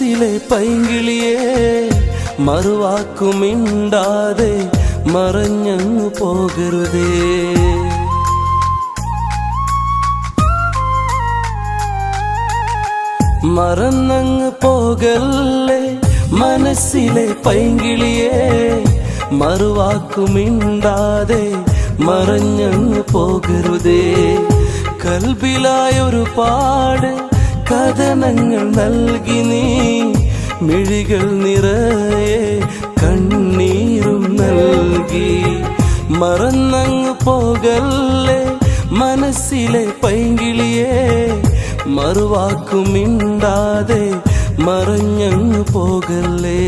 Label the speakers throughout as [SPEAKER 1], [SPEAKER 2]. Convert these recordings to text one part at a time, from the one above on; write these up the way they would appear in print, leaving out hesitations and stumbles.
[SPEAKER 1] മനസ്സിലെ പൈങ്കിളിയെ മറുവാക്കുമിണ്ടാതെ മറഞ്ഞങ്ങു പോകരുതേ. മറന്നങ്ങ് പോകല്ലേ മനസ്സിലെ പൈങ്കിളിയെ മറുവാക്കുമിണ്ടാതെ മറഞ്ഞങ്ങ് പോകരുതേ. കൽബിലായൊരുപാട് കഥനങ്ങൾ നൽകി നീ മിഴികൾ നിറയെ കണ്ണീരും നൽകി. മറന്നങ്ങ് പോകല്ലേ മനസ്സിലെ പൈങ്കിളിയെ മറുവാക്കുമിണ്ടാതെ മറഞ്ഞങ്ങ് പോകല്ലേ.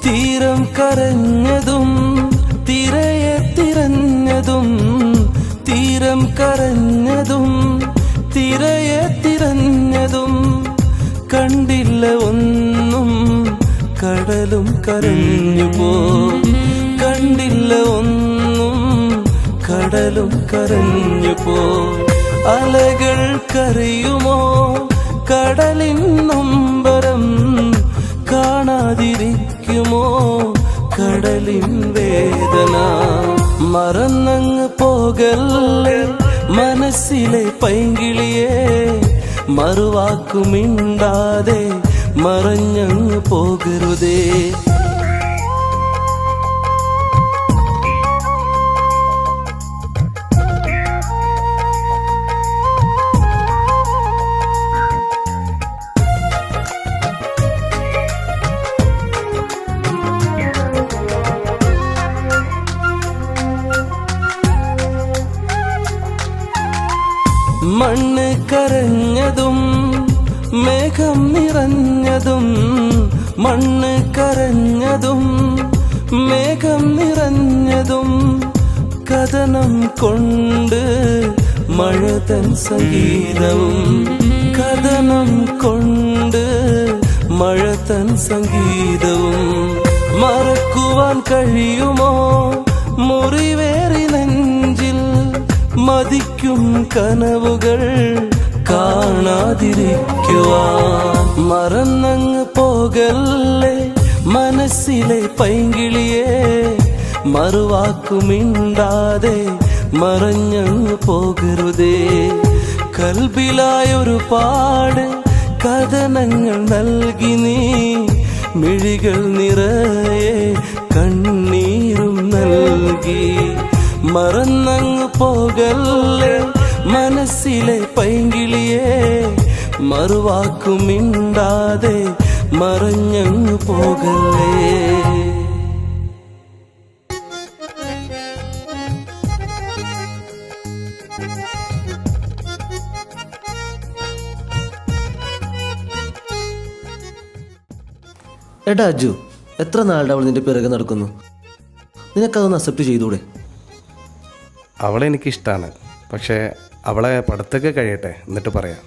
[SPEAKER 1] തീരം കരഞ്ഞതും തിരയെ തിരഞ്ഞതും, തീരം കരഞ്ഞതും തിരയെ തിരഞ്ഞതും, കണ്ടില്ല ഒന്നും കടലും കരഞ്ഞു പോ. കണ്ടില്ല ഒന്നും കടലും കരഞ്ഞു പോ. അലകൾ കരയുമോ കടലിൻ നൊമ്പരം, കാണാതിരിക്കുമോ കടലിൻ വേദന. മറന്നങ്ങ് പോകല്ലേ മനസ്സിലെ പൈങ്കിളിയെ മറുവാക്കുമിണ്ടാതെ മറഞ്ഞങ്ങ് പോകരുതേ. മണ്ണ് കരഞ്ഞതും മേഘം നിറഞ്ഞതും, മണ്ണ് കരഞ്ഞതും മേഘം നിറഞ്ഞതും, കഥനം കൊണ്ട് മഴ തൻ സംഗീതവും. കഥനം കൊണ്ട് മഴ തൻ സംഗീതവും. മറക്കുവാൻ കഴിയുമോ മുറിവേറി നെഞ്ചിൽ മതിക്കും കനവുകൾ കാണാതിരിക്കുവാൻ. മറന്നങ്ങ് പോകല്ലേ മനസ്സിലെ പൈങ്കിളിയെ മറുവാക്കുമിണ്ടാതെ മറഞ്ഞങ്ങ് പോകരുതേ. കൽബിലായൊരുപാട് കഥനങ്ങൾ നൽകി നീ മിഴികൾ നിറയെ കണ്ണീരും നൽകി. മറന്നങ്ങ് പോകല്ലേ മനസ്സിലെ പൈങ്കിളിയെ മറുവാക്കുമിണ്ടാതെ മറഞ്ഞങ്ങ് പോകല്ലേ.
[SPEAKER 2] എടാ അജു, എത്ര നാളുടെ അവൾ നിന്റെ പിറകെ നടക്കുന്നു? നിനക്കതൊന്ന് അക്സെപ്റ്റ് ചെയ്തൂടെ?
[SPEAKER 3] അവളെ എനിക്കിഷ്ടമാണ്, പക്ഷേ അവളെ പഠിത്തമൊക്കെ കഴിയട്ടെ എന്നിട്ട് പറയാം.